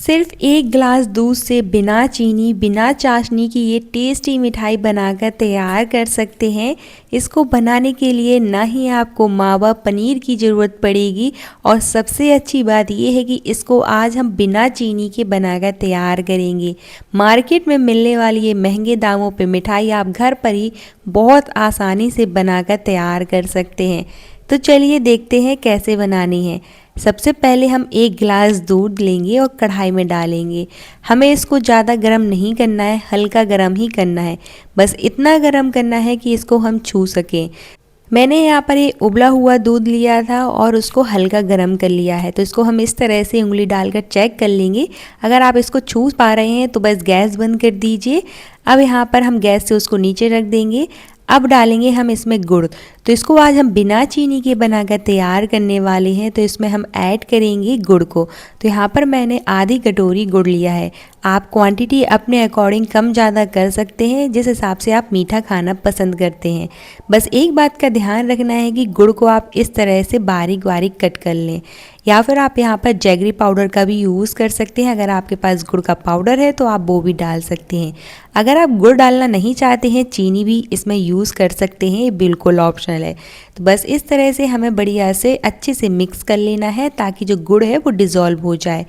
सिर्फ 1 ग्लास दूध से बिना चीनी, बिना चाशनी की ये टेस्टी मिठाई बनाकर तैयार कर सकते हैं। इसको बनाने के लिए ना ही आपको मावा पनीर की ज़रूरत पड़ेगी और सबसे अच्छी बात ये है कि इसको आज हम बिना चीनी के बनाकर तैयार करेंगे। मार्केट में मिलने वाली ये महंगे दामों पे मिठाई आप घर पर ही बहुत आसानी से बनाकर तैयार कर सकते हैं। तो चलिए देखते हैं कैसे बनानी है। सबसे पहले हम 1 गिलास दूध लेंगे और कढ़ाई में डालेंगे। हमें इसको ज़्यादा गर्म नहीं करना है, हल्का गर्म ही करना है। बस इतना गर्म करना है कि इसको हम छू सकें। मैंने यहाँ पर ये उबला हुआ दूध लिया था और उसको हल्का गर्म कर लिया है। तो इसको हम इस तरह से उंगली डालकर चेक कर लेंगे। अगर आप इसको छू पा रहे हैं तो बस गैस बंद कर दीजिए। अब यहाँ पर हम गैस से उसको नीचे रख देंगे। अब डालेंगे हम इसमें गुड़। तो इसको आज हम बिना चीनी के बनाकर तैयार करने वाले हैं। तो इसमें हम ऐड करेंगे गुड़ को। तो यहाँ पर मैंने आधी कटोरी गुड़ लिया है। आप क्वांटिटी अपने अकॉर्डिंग कम ज़्यादा कर सकते हैं, जिस हिसाब से आप मीठा खाना पसंद करते हैं। बस एक बात का ध्यान रखना है कि गुड़ को आप इस तरह से बारीक बारीक कट कर लें, या फिर आप यहाँ पर जैगरी पाउडर का भी यूज़ कर सकते हैं। अगर आपके पास गुड़ का पाउडर है तो आप वो भी डाल सकते हैं। अगर आप गुड़ डालना नहीं चाहते हैं, चीनी भी इसमें यूज़ कर सकते हैं, ये बिल्कुल ऑप्शनल है। तो बस इस तरह से हमें बढ़िया से अच्छे से मिक्स कर लेना है ताकि जो गुड़ है वो डिज़ोल्व हो जाए।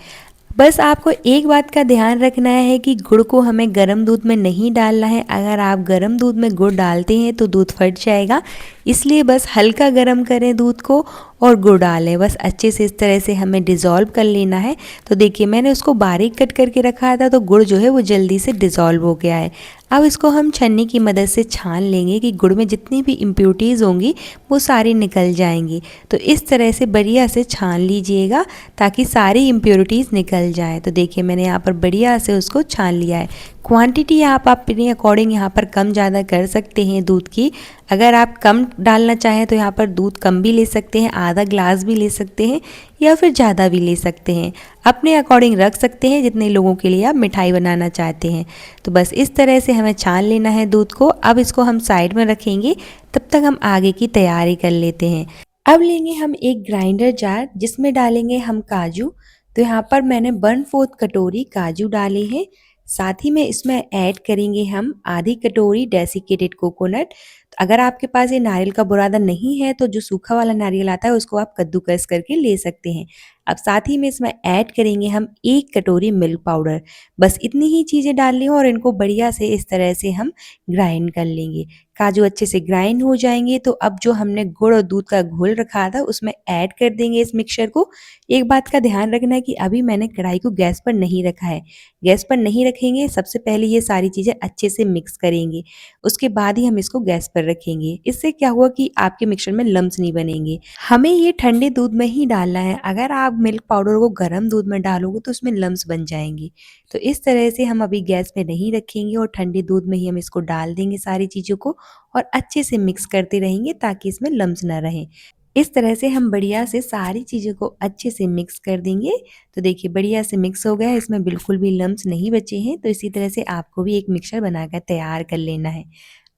बस आपको एक बात का ध्यान रखना है कि गुड़ को हमें गर्म दूध में नहीं डालना है। अगर आप गर्म दूध में गुड़ डालते हैं तो दूध फट जाएगा, इसलिए बस हल्का गर्म करें दूध को और गुड़ डालें। बस अच्छे से इस तरह से हमें डिज़ोल्व कर लेना है। तो देखिए मैंने उसको बारीक कट करके रखा था, तो गुड़ जो है वो जल्दी से डिज़ोल्व हो गया है। अब इसको हम छन्नी की मदद से छान लेंगे कि गुड़ में जितनी भी इम्प्योरिटीज़ होंगी वो सारी निकल जाएंगी। तो इस तरह से बढ़िया से छान लीजिएगा ताकि सारी इम्प्योरिटीज़ निकल जाए। तो देखिए मैंने यहाँ पर बढ़िया से उसको छान लिया है। क्वांटिटी आप अपने अकॉर्डिंग यहाँ पर कम ज़्यादा कर सकते हैं दूध की। अगर आप कम डालना चाहें तो यहाँ पर दूध कम भी ले सकते हैं, आधा ग्लास भी ले सकते हैं या फिर ज़्यादा भी ले सकते हैं। अपने अकॉर्डिंग रख सकते हैं जितने लोगों के लिए आप मिठाई बनाना चाहते हैं। तो बस इस तरह से हमें छान लेना है दूध को। अब इसको हम साइड में रखेंगे, तब तक हम आगे की तैयारी कर लेते हैं। अब लेंगे हम एक ग्राइंडर जार, जिसमें डालेंगे हम काजू। तो यहाँ पर मैंने 1/4 कटोरी काजू डाले हैं। साथ ही में इसमें ऐड करेंगे हम आधी कटोरी डेसिकेटेड कोकोनट। अगर आपके पास ये नारियल का बुरादा नहीं है तो जो सूखा वाला नारियल आता है उसको आप कद्दूकस करके ले सकते हैं। अब साथ ही में इसमें ऐड करेंगे हम 1 कटोरी मिल्क पाउडर। बस इतनी ही चीज़ें डालनी है और इनको बढ़िया से इस तरह से हम ग्राइंड कर लेंगे। काजू अच्छे से ग्राइंड हो जाएंगे तो अब जो हमने गुड़ और दूध का घोल रखा था उसमें ऐड कर देंगे इस मिक्सचर को। एक बात का ध्यान रखना है कि अभी मैंने कढ़ाई को गैस पर नहीं रखा है। गैस पर नहीं रखेंगे, सबसे पहले ये सारी चीज़ें अच्छे से मिक्स करेंगे, उसके बाद ही हम इसको गैस पर रखेंगे। इससे क्या हुआ कि आपके मिक्सचर में लम्स नहीं बनेंगे। हमें ये ठंडे दूध में ही डालना है। अगर आप मिल्क पाउडर को गर्म दूध में डालोगे तो उसमें लम्स बन जाएंगे। तो इस तरह से हम अभी गैस पे नहीं रखेंगे और ठंडे दूध में ही हम इसको डाल देंगे सारी चीज़ों को और अच्छे से मिक्स करते रहेंगे ताकि इसमें लम्स ना रहें। इस तरह से हम बढ़िया से सारी चीज़ों को अच्छे से मिक्स कर देंगे। तो देखिए बढ़िया से मिक्स हो गया है, इसमें बिल्कुल भी लम्स नहीं बचे हैं। तो इसी तरह से आपको भी एक मिक्सचर बनाकर तैयार कर लेना है।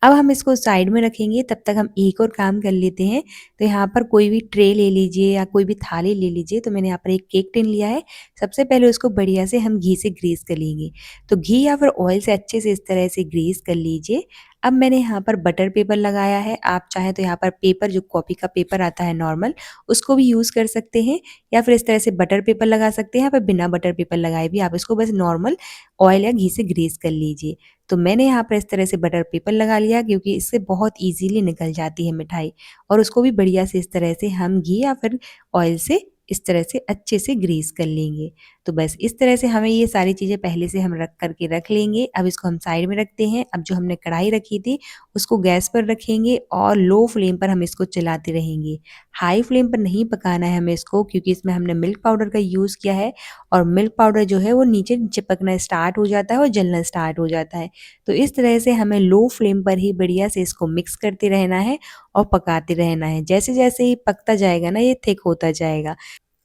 अब हम इसको साइड में रखेंगे, तब तक हम एक और काम कर लेते हैं। तो यहाँ पर कोई भी ट्रे ले लीजिए या कोई भी थाली ले लीजिए। तो मैंने यहाँ पर एक केक टिन लिया है। सबसे पहले उसको बढ़िया से हम घी से ग्रीस कर लेंगे। तो घी या फिर ऑयल से अच्छे से इस तरह से ग्रीस कर लीजिए। अब मैंने यहाँ पर बटर पेपर लगाया है। आप चाहें तो यहाँ पर पेपर, जो कॉपी का पेपर आता है नॉर्मल, उसको भी यूज़ कर सकते हैं या फिर इस तरह से बटर पेपर लगा सकते हैं। यहाँ पर बिना बटर पेपर लगाए भी आप इसको बस नॉर्मल ऑयल या घी से ग्रीस कर लीजिए। तो मैंने यहाँ पर इस तरह से बटर पेपर लगा लिया क्योंकि इससे बहुत ईजीली निकल जाती है मिठाई। और उसको भी बढ़िया से इस तरह से हम घी या फिर ऑयल से इस तरह से अच्छे से ग्रीस कर लेंगे। तो बस इस तरह से हमें ये सारी चीज़ें पहले से हम रख करके रख लेंगे। अब इसको हम साइड में रखते हैं। अब जो हमने कढ़ाई रखी थी उसको गैस पर रखेंगे और लो फ्लेम पर हम इसको चलाते रहेंगे। हाई फ्लेम पर नहीं पकाना है हमें इसको, क्योंकि इसमें हमने मिल्क पाउडर का यूज़ किया है और मिल्क पाउडर जो है वो नीचे चिपकना स्टार्ट हो जाता है और जलना स्टार्ट हो जाता है। तो इस तरह से हमें लो फ्लेम पर ही बढ़िया से इसको मिक्स करते रहना है और पकाते रहना है। जैसे जैसे ही पकता जाएगा ना, ये थिक होता जाएगा।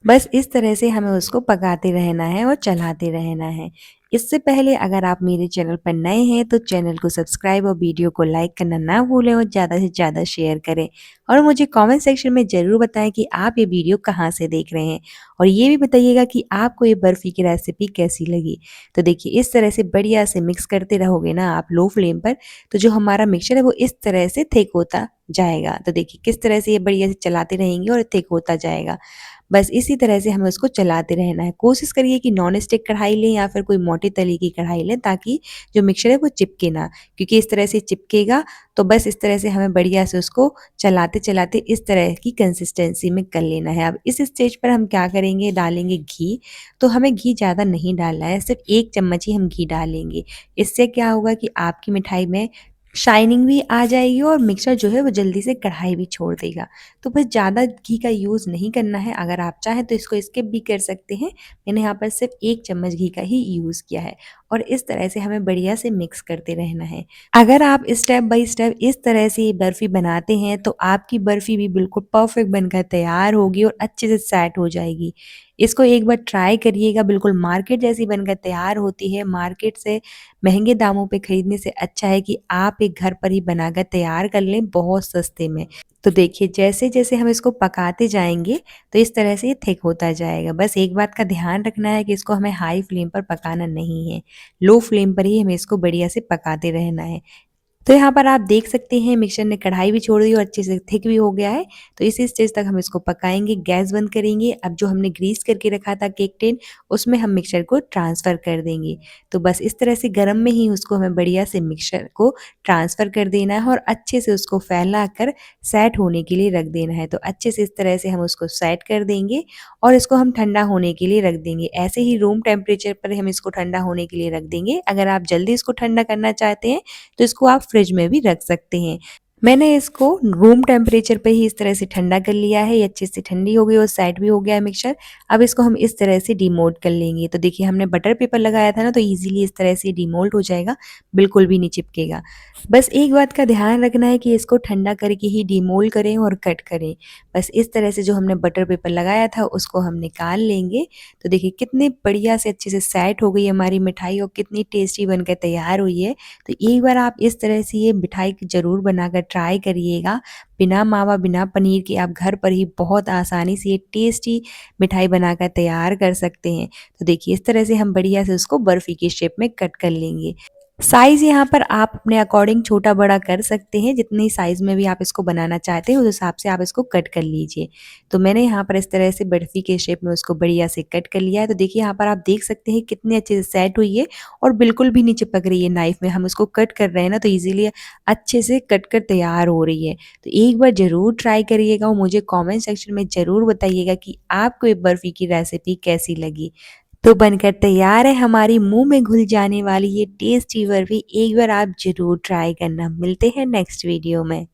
बस इस तरह से हमें उसको पकाते रहना है और चलाते रहना है। इससे पहले अगर आप मेरे चैनल पर नए हैं तो चैनल को सब्सक्राइब और वीडियो को लाइक करना ना भूलें और ज़्यादा से ज़्यादा शेयर करें और मुझे कमेंट सेक्शन में ज़रूर बताएं कि आप ये वीडियो कहाँ से देख रहे हैं और ये भी बताइएगा कि आपको ये बर्फ़ी की रेसिपी कैसी लगी। तो देखिए इस तरह से बढ़िया से मिक्स करते रहोगे ना आप लो फ्लेम पर, तो जो हमारा मिक्सचर है वो इस तरह से थिक होता जाएगा। तो देखिए किस तरह से ये बढ़िया से चलाते रहेंगे और थिक होता जाएगा। बस इसी तरह से हमें उसको चलाते रहना है। कोशिश करिए कि नॉन स्टिक कढ़ाई लें या फिर कोई मोटे तले की कढ़ाई लें ताकि जो मिक्सचर है वो चिपके ना, क्योंकि इस तरह से चिपकेगा तो बस इस तरह से हमें बढ़िया से उसको चलाते-चलाते इस तरह की कंसिस्टेंसी में कर लेना है। अब इस स्टेज पर हम क्या करेंगे, डालेंगे घी। तो हमें घी ज़्यादा नहीं डालना है, सिर्फ़ 1 चम्मच ही हम घी डालेंगे। इससे क्या होगा कि आपकी मिठाई में शाइनिंग भी आ जाएगी और मिक्सचर जो है वो जल्दी से कढ़ाई भी छोड़ देगा। तो बस ज़्यादा घी का यूज़ नहीं करना है, अगर आप चाहें तो इसको स्किप भी कर सकते हैं। मैंने यहाँ पर सिर्फ़ 1 चम्मच घी का ही यूज़ किया है और इस तरह से हमें बढ़िया से मिक्स करते रहना है। अगर आप स्टेप बाय स्टेप इस तरह से ये बर्फ़ी बनाते हैं तो आपकी बर्फ़ी भी बिल्कुल परफ़ेक्ट बनकर तैयार होगी और अच्छे से सेट हो जाएगी। इसको एक बार ट्राई करिएगा, बिल्कुल मार्केट जैसी बनकर तैयार होती है। मार्केट से महँगे दामों पे खरीदने से अच्छा है कि आप एक घर पर ही बनाकर तैयार कर लें बहुत सस्ते में। तो देखिए जैसे-जैसे हम इसको पकाते जाएँगे तो इस तरह से ये थिक होता जाएगा। बस एक बात का ध्यान रखना है कि इसको हमें हाई फ्लेम पर पकाना नहीं है। लो फ्लेम पर ही हमें इसको बढ़िया से पकाते रहना है। तो यहाँ पर आप देख सकते हैं मिक्सचर ने कढ़ाई भी छोड़ दी और अच्छे से थिक भी हो गया है। तो इसी स्टेज तक हम इसको पकाएँगे, गैस बंद करेंगे। अब जो हमने ग्रीस करके रखा था केक टिन, उसमें हम मिक्सचर को ट्रांसफ़र कर देंगे। तो बस इस तरह से गरम में ही उसको हमें बढ़िया से मिक्सचर को ट्रांसफ़र कर देना है और अच्छे से उसको फैलाकर सेट होने के लिए रख देना है। तो अच्छे से इस तरह से हम उसको सेट कर देंगे और इसको हम ठंडा होने के लिए रख देंगे। ऐसे ही रूम टेम्परेचर पर हम इसको ठंडा होने के लिए रख देंगे। अगर आप जल्दी इसको ठंडा करना चाहते हैं तो इसको आप फ्रिज में भी रख सकते हैं। मैंने इसको रूम टेम्परेचर पे ही इस तरह से ठंडा कर लिया है, ये अच्छे से ठंडी हो गई और सेट भी हो गया है मिक्सचर। अब इसको हम इस तरह से डिमोल्ड कर लेंगे। तो देखिए हमने बटर पेपर लगाया था ना तो ईज़िली इस तरह से डिमोल्ड हो जाएगा, बिल्कुल भी नहीं चिपकेगा। बस एक बात का ध्यान रखना है कि इसको ठंडा करके ही डिमोल्ड करें और कट करें। बस इस तरह से जो हमने बटर पेपर लगाया था उसको हम निकाल लेंगे। तो देखिए कितने बढ़िया से अच्छे से सेट हो गई हमारी मिठाई और कितनी टेस्टी बनकर तैयार हुई है। तो एक बार आप इस तरह से ये मिठाई ज़रूर बनाकर ट्राई करिएगा। बिना मावा, बिना पनीर के आप घर पर ही बहुत आसानी से ये टेस्टी मिठाई बनाकर तैयार कर सकते हैं। तो देखिए इस तरह से हम बढ़िया से उसको बर्फ़ी की शेप में कट कर लेंगे। साइज़ यहाँ पर आप अपने अकॉर्डिंग छोटा-बड़ा कर सकते हैं, जितनी साइज़ में भी आप इसको बनाना चाहते हैं, उस हिसाब से आप इसको कट कर लीजिए। तो मैंने यहाँ पर इस तरह से बर्फ़ी के शेप में उसको बढ़िया से कट कर लिया है। तो देखिए यहाँ पर आप देख सकते हैं कितने अच्छे से सेट हुई है और बिल्कुल भी नहीं चिपक रही है नाइफ़ में। हम इसको कट कर रहे हैं ना तो ईज़िली अच्छे से कट कर तैयार हो रही है। तो एक बार ज़रूर ट्राई करिएगा और मुझे कमेंट सेक्शन में ज़रूर बताइएगा कि आपको ये बर्फ़ी की रेसिपी कैसी लगी। तो बनकर तैयार है हमारी मुँह में घुल जाने वाली ये टेस्टी बर्फी। एक बार आप ज़रूर ट्राई करना। मिलते हैं नेक्स्ट वीडियो में।